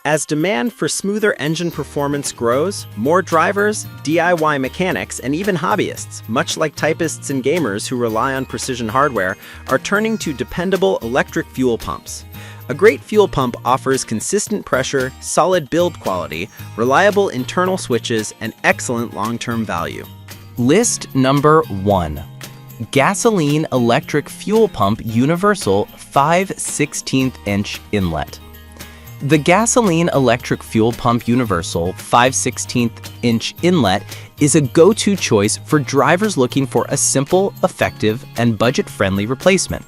As demand for smoother engine performance grows, more drivers, DIY mechanics, and even hobbyists, much like typists and gamers who rely on precision hardware, are turning to dependable electric fuel pumps. A great fuel pump offers consistent pressure, solid build quality, reliable internal switches, and excellent long-term value. List number 1. Gasoline Electric Fuel Pump Universal 5/16" Inlet. The Gasoline Electric Fuel Pump Universal 5/16" Inlet is a go-to choice for drivers looking for a simple, effective, and budget-friendly replacement.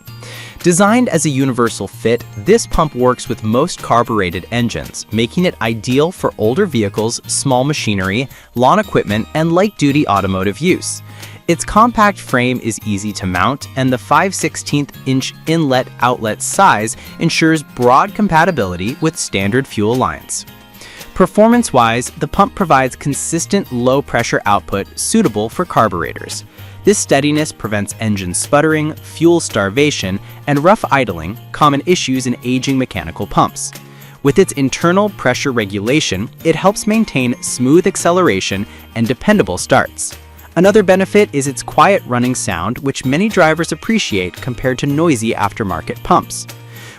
Designed as a universal fit, this pump works with most carbureted engines, making it ideal for older vehicles, small machinery, lawn equipment, and light-duty automotive use. Its compact frame is easy to mount, and the 5/16" inlet-outlet size ensures broad compatibility with standard fuel lines. Performance-wise, the pump provides consistent low-pressure output suitable for carburetors. This steadiness prevents engine sputtering, fuel starvation, and rough idling, common issues in aging mechanical pumps. With its internal pressure regulation, it helps maintain smooth acceleration and dependable starts. Another benefit is its quiet running sound, which many drivers appreciate compared to noisy aftermarket pumps.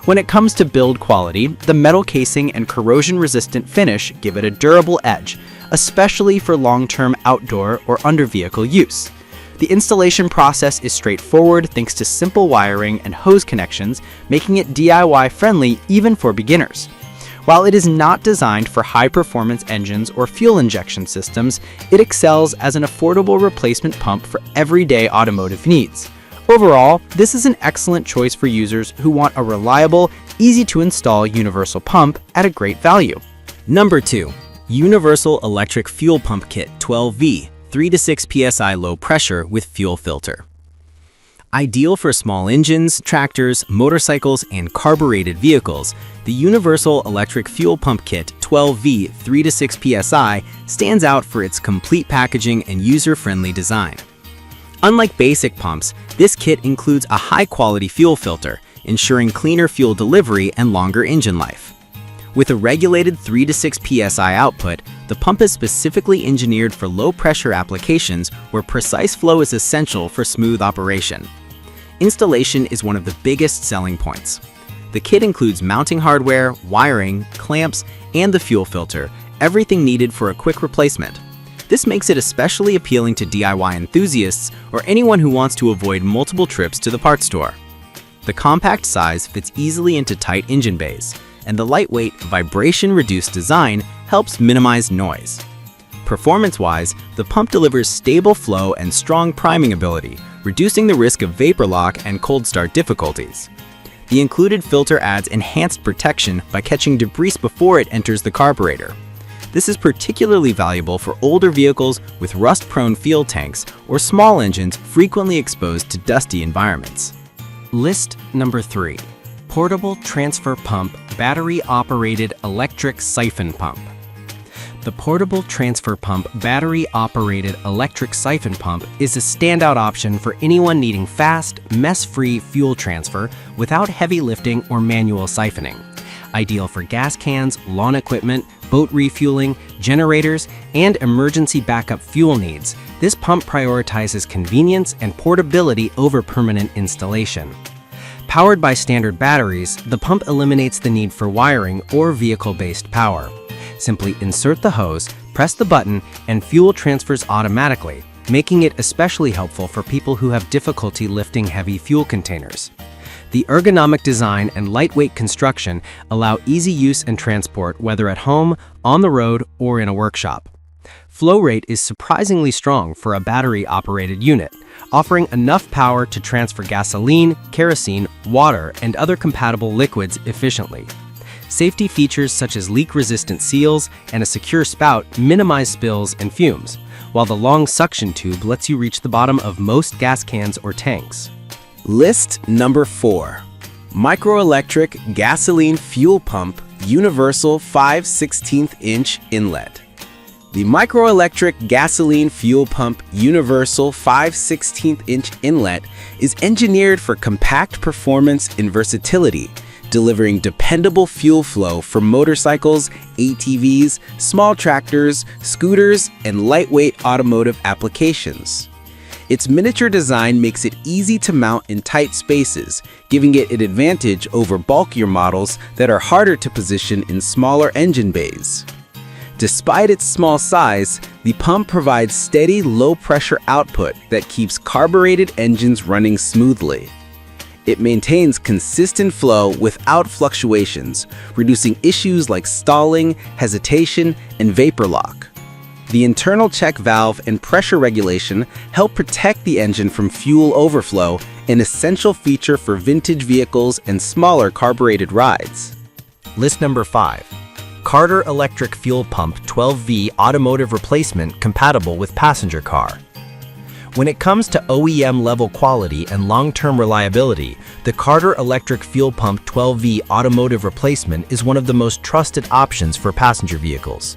When it comes to build quality, the metal casing and corrosion-resistant finish give it a durable edge, especially for long-term outdoor or under-vehicle use. The installation process is straightforward thanks to simple wiring and hose connections, making it DIY-friendly even for beginners. While it is not designed for high-performance engines or fuel injection systems, it excels as an affordable replacement pump for everyday automotive needs. Overall, this is an excellent choice for users who want a reliable, easy-to-install universal pump at a great value. Number 2. Universal Electric Fuel Pump Kit 12V, 3 to 6 psi low pressure with fuel filter. Ideal for small engines, tractors, motorcycles, and carbureted vehicles, the Universal Electric Fuel Pump Kit 12V 3 to 6 psi stands out for its complete packaging and user-friendly design. Unlike basic pumps, this kit includes a high-quality fuel filter, ensuring cleaner fuel delivery and longer engine life. With a regulated 3 to 6 psi output, the pump is specifically engineered for low-pressure applications where precise flow is essential for smooth operation. Installation is one of the biggest selling points. The kit includes mounting hardware, wiring, clamps, and the fuel filter, everything needed for a quick replacement. This makes it especially appealing to DIY enthusiasts or anyone who wants to avoid multiple trips to the parts store. The compact size fits easily into tight engine bays, and the lightweight, vibration-reduced design helps minimize noise. Performance-wise, the pump delivers stable flow and strong priming ability, reducing the risk of vapor lock and cold start difficulties. The included filter adds enhanced protection by catching debris before it enters the carburetor. This is particularly valuable for older vehicles with rust-prone fuel tanks or small engines frequently exposed to dusty environments. List number 3. Portable Transfer Pump Battery-Operated Electric Siphon Pump. The Portable Transfer Pump Battery-Operated Electric Siphon Pump is a standout option for anyone needing fast, mess-free fuel transfer without heavy lifting or manual siphoning. Ideal for gas cans, lawn equipment, boat refueling, generators, and emergency backup fuel needs, this pump prioritizes convenience and portability over permanent installation. Powered by standard batteries, the pump eliminates the need for wiring or vehicle-based power. Simply insert the hose, press the button, and fuel transfers automatically, making it especially helpful for people who have difficulty lifting heavy fuel containers. The ergonomic design and lightweight construction allow easy use and transport whether at home, on the road, or in a workshop. Flow rate is surprisingly strong for a battery-operated unit, offering enough power to transfer gasoline, kerosene, water, and other compatible liquids efficiently. Safety features such as leak-resistant seals and a secure spout minimize spills and fumes, while the long suction tube lets you reach the bottom of most gas cans or tanks. List number 4. Microelectric Gasoline Fuel Pump Universal 5/16" Inlet. The Microelectric Gasoline Fuel Pump Universal 5/16" Inlet is engineered for compact performance and versatility, delivering dependable fuel flow for motorcycles, ATVs, small tractors, scooters, and lightweight automotive applications. Its miniature design makes it easy to mount in tight spaces, giving it an advantage over bulkier models that are harder to position in smaller engine bays. Despite its small size, the pump provides steady, low-pressure output that keeps carbureted engines running smoothly. It maintains consistent flow without fluctuations, reducing issues like stalling, hesitation, and vapor lock. The internal check valve and pressure regulation help protect the engine from fuel overflow, an essential feature for vintage vehicles and smaller carbureted rides. List number 5. Carter Electric Fuel Pump 12V Automotive Replacement compatible with passenger car. When it comes to OEM level quality and long-term reliability, the Carter Electric Fuel Pump 12V Automotive Replacement is one of the most trusted options for passenger vehicles.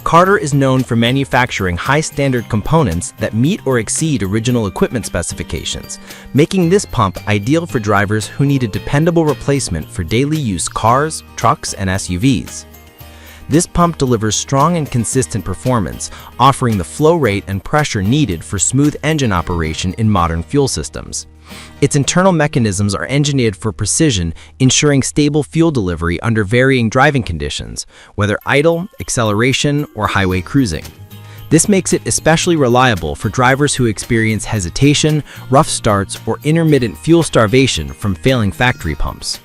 Carter is known for manufacturing high-standard components that meet or exceed original equipment specifications, making this pump ideal for drivers who need a dependable replacement for daily use cars, trucks, and SUVs. This pump delivers strong and consistent performance, offering the flow rate and pressure needed for smooth engine operation in modern fuel systems. Its internal mechanisms are engineered for precision, ensuring stable fuel delivery under varying driving conditions, whether idle, acceleration, or highway cruising. This makes it especially reliable for drivers who experience hesitation, rough starts, or intermittent fuel starvation from failing factory pumps.